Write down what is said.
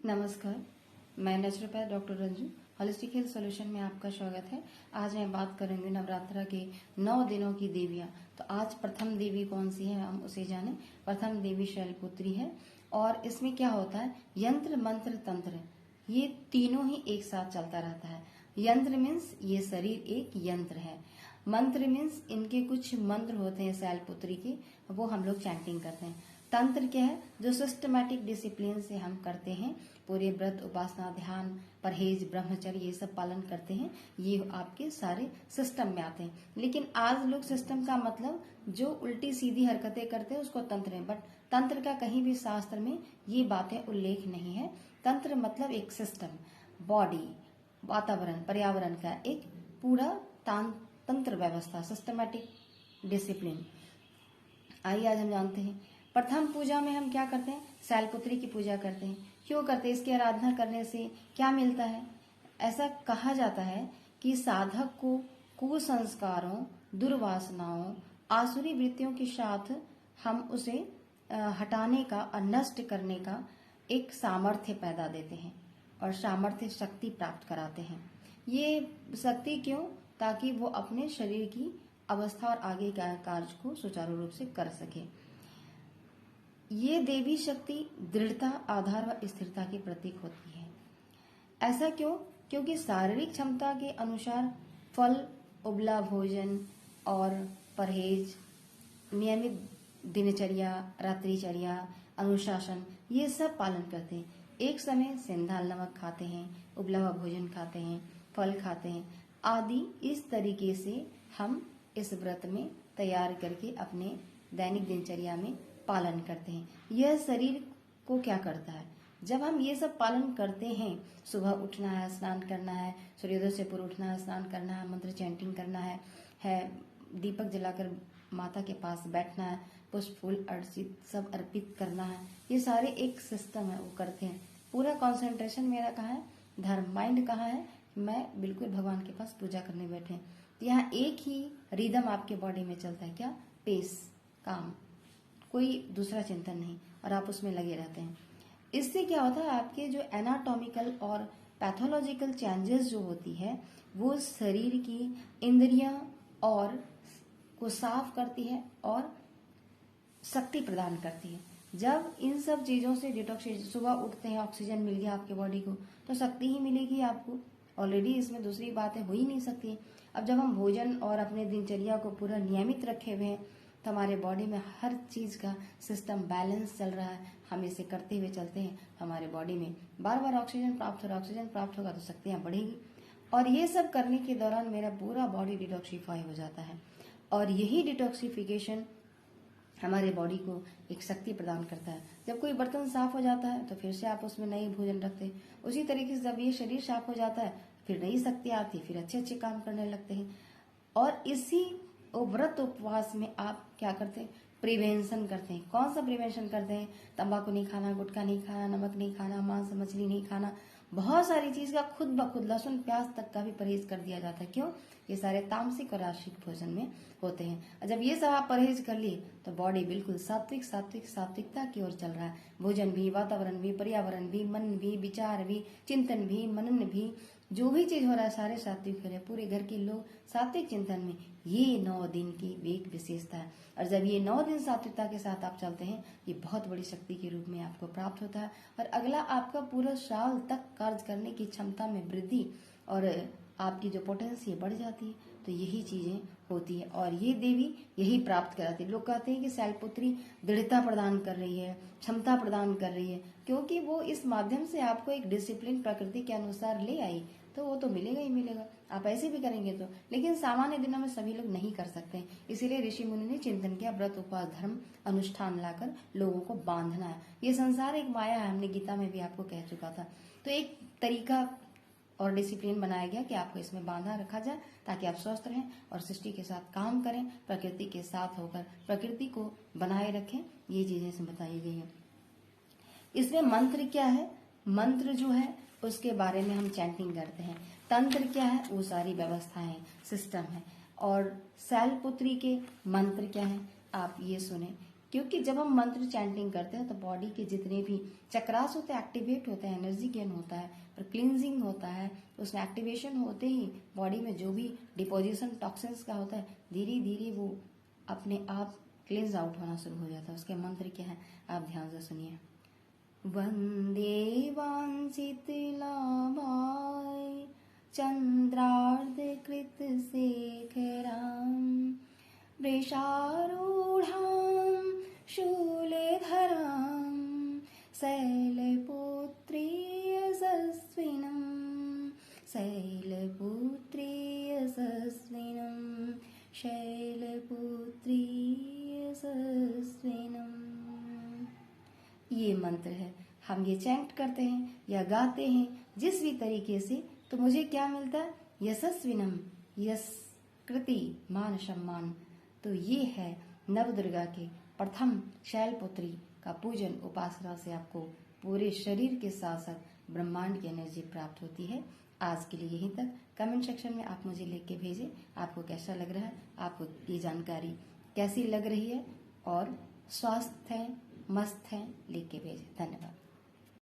नमस्कार, मैं naturopath doctor Ranju holistic health solution में आपका स्वागत है। आज मैं बात करेंगे नवरात्रा के 9 दिनों की देवियां। तो आज प्रथम देवी कौन सी है हम उसे जानें। प्रथम देवी शैलपुत्री है और इसमें क्या होता है, यंत्र मंत्र तंत्र ये तीनों ही एक साथ चलता रहता है। यंत्र मीन्स ये शरीर एक यंत्र है, मंत्र मीन्स इनके कुछ मंत्र होते हैं शैलपुत्री के, वो हम लोग चैंटिंग करते हैं। तंत्र क्या है, जो सिस्टमैटिक डिसिप्लिन से हम करते हैं, पूरे व्रत उपासना ध्यान परहेज ब्रह्मचर्य ये सब पालन करते हैं, ये आपके सारे सिस्टम में आते हैं। लेकिन आज लोग सिस्टम का मतलब जो उल्टी सीधी हरकतें करते हैं उसको तंत्र है, बट तंत्र का कहीं भी शास्त्र में ये बातें उल्लेख नहीं है। तंत्र मतलब एक सिस्टम, बॉडी, वातावरण, पर्यावरण का एक पूरा तंत्र व्यवस्था, सिस्टमैटिक डिसिप्लिन। आइए आज हम जानते हैं। प्रथम पूजा में हम क्या करते हैं, शैलपुत्री की पूजा करते हैं। क्यों करते हैं, इसकी आराधना करने से क्या मिलता है। ऐसा कहा जाता है कि साधक को कुसंस्कारों, दुर्वासनाओं, आसुरी वृत्तियों के साथ हम उसे हटाने का और नष्ट करने का एक सामर्थ्य पैदा देते हैं और सामर्थ्य शक्ति प्राप्त कराते हैं। ये शक्ति क्यों, ताकि वो अपने शरीर की अवस्था और आगे का कार्य को सुचारू रूप से कर सके। ये देवी शक्ति दृढ़ता, आधार व स्थिरता के प्रतीक होती है। ऐसा क्यों, क्योंकि शारीरिक क्षमता के अनुसार फल, उबला भोजन और परहेज, नियमित दिनचर्या, रात्रिचर्या, अनुशासन ये सब पालन करते हैं। एक समय सेंधा नमक खाते हैं, उबला हुआ भोजन खाते हैं, फल खाते हैं आदि। इस तरीके से हम इस व्रत में तैयार करके अपने दैनिक दिनचर्या में पालन करते हैं। यह शरीर को क्या करता है, जब हम ये सब पालन करते हैं, सुबह उठना है, स्नान करना है, सूर्योदय से पूर्व उठना है, स्नान करना है, मंत्र चैंटिंग करना है दीपक जलाकर माता के पास बैठना है, पुष्प फूल अर्चित सब अर्पित करना है, ये सारे एक सिस्टम है, वो करते हैं। पूरा कंसंट्रेशन मेरा कहाँ है, धर्म, माइंड कहाँ है, मैं बिल्कुल भगवान के पास पूजा करने बैठे हैं। तो यहाँ एक ही रिदम आपके बॉडी में चलता है, क्या, पेस, काम, कोई दूसरा चिंतन नहीं, और आप उसमें लगे रहते हैं। इससे क्या होता है, आपके जो एनाटॉमिकल और पैथोलॉजिकल चेंजेस जो होती है वो शरीर की इंद्रियां और को साफ करती है और शक्ति प्रदान करती है। जब इन सब चीजों से डिटॉक्स, सुबह उठते हैं, ऑक्सीजन मिल गया आपके बॉडी को तो शक्ति ही मिलेगी आपको। ऑलरेडी इसमें दूसरी बातें हो ही नहीं सकती। अब जब हम भोजन और अपने दिनचर्या को पूरा नियमित रखे हुए हैं तो हमारे बॉडी में हर चीज का सिस्टम बैलेंस चल रहा है, हम इसे करते हुए चलते हैं, हमारे बॉडी में बार बार ऑक्सीजन प्राप्त हो रहा है, ऑक्सीजन प्राप्त होगा तो शक्तियां बढ़ेगी। और ये सब करने के दौरान मेरा पूरा बॉडी डिटॉक्सिफाई हो जाता है और यही डिटॉक्सिफिकेशन हमारे बॉडी को एक शक्ति प्रदान करता है। जब कोई बर्तन साफ हो जाता है तो फिर से आप उसमें नई भोजन रखते हैं। उसी तरीके से जब ये शरीर साफ हो जाता है फिर नई शक्ति आती है, फिर अच्छे अच्छे काम करने लगते हैं। और इसी व्रत उपवास में आप क्या करते हैं, प्रिवेंशन करते हैं। कौन सा प्रिवेंशन करते हैं, तंबाकू नहीं खाना, गुटखा नहीं खाना, नमक नहीं खाना, मांस मछली नहीं खाना, बहुत सारी चीज का खुद ब खुद, लहसुन प्याज तक का भी परहेज कर दिया जाता है। क्यों, ये सारे तामसिक और राशिक भोजन में होते हैं। और जब ये सब आप परहेज कर लिए तो बॉडी बिल्कुल सात्विक सात्विक सात्विकता की ओर चल रहा है। भोजन भी, वातावरण भी, पर्यावरण भी, मन भी, विचार भी, चिंतन भी, मनन भी, जो भी चीज हो रहा है सारे सात्विक हो रहे हैं। पूरे घर के लोग सात्विक चिंतन में, ये 9 दिन की एक विशेषता है। और जब ये 9 दिन सात्विकता के साथ आप चलते हैं, ये बहुत बड़ी शक्ति के रूप में आपको प्राप्त होता है और अगला आपका पूरा साल तक कार्य करने की क्षमता में वृद्धि और आपकी जो पोटेंसी बढ़ जाती है। तो यही चीजें होती है और ये देवी यही प्राप्त कराती है। लोग कहते हैं कि शैलपुत्री दृढ़ता प्रदान कर रही है, क्षमता प्रदान कर रही है, क्योंकि वो इस माध्यम से आपको एक डिसिप्लिन प्रकृति के अनुसार ले आई, तो वो तो मिलेगा ही मिलेगा। आप ऐसे भी करेंगे तो, लेकिन सामान्य दिनों में सभी लोग नहीं कर सकते, इसीलिए ऋषि मुनि ने चिंतन किया, व्रत उपवास धर्म अनुष्ठान लाकर लोगों को बांधना है। ये संसार एक माया है, हमने गीता में भी आपको कह चुका था। तो एक तरीका और डिसिप्लिन बनाया गया कि आपको इसमें बांधा रखा जाए ताकि आप स्वस्थ रहें और सृष्टि के साथ काम करें, प्रकृति के साथ होकर प्रकृति को बनाए रखें। ये चीजें इसमें बताई गई हैं। इसमें मंत्र क्या है, मंत्र जो है उसके बारे में हम चैंटिंग करते हैं। तंत्र क्या है, वो सारी व्यवस्थाएं, सिस्टम है। और शैलपुत्री के मंत्र क्या है, आप ये सुने क्योंकि जब हम मंत्र चैंटिंग करते हैं तो बॉडी के जितने भी चक्रास होते हैं एक्टिवेट होते हैं, एनर्जी गेन होता है और क्लींजिंग होता है। उसमें एक्टिवेशन होते ही बॉडी में जो भी डिपोजिशन टॉक्सिन्स का होता है धीरे धीरे वो अपने आप क्लींज आउट होना शुरू हो जाता है। उसके मंत्र क्या है आप ध्यान से सुनिए। वंदे वांछितलाभाय चंद्रार्धकृत शेखराम् वृषारूढां शूलधरां शैलपुत्री यशस्विनं शैलपुत्री यशस्विनं शैलपुत्री यशस्विनं। ये मंत्र है, हम ये चैंट करते हैं या गाते हैं जिस भी तरीके से, तो मुझे क्या मिलता है? यशस्विनम, यश, कृति, मान सम्मान। तो ये है नवदुर्गा के प्रथम शैलपुत्री का पूजन उपासना से आपको पूरे शरीर के साथ साथ ब्रह्मांड की एनर्जी प्राप्त होती है। आज के लिए यहीं तक। कमेंट सेक्शन में आप मुझे लिख के भेजें आपको कैसा लग रहा है, आपको ये जानकारी कैसी लग रही है और स्वस्थ है, मस्त है, लिख के भेजें। धन्यवाद।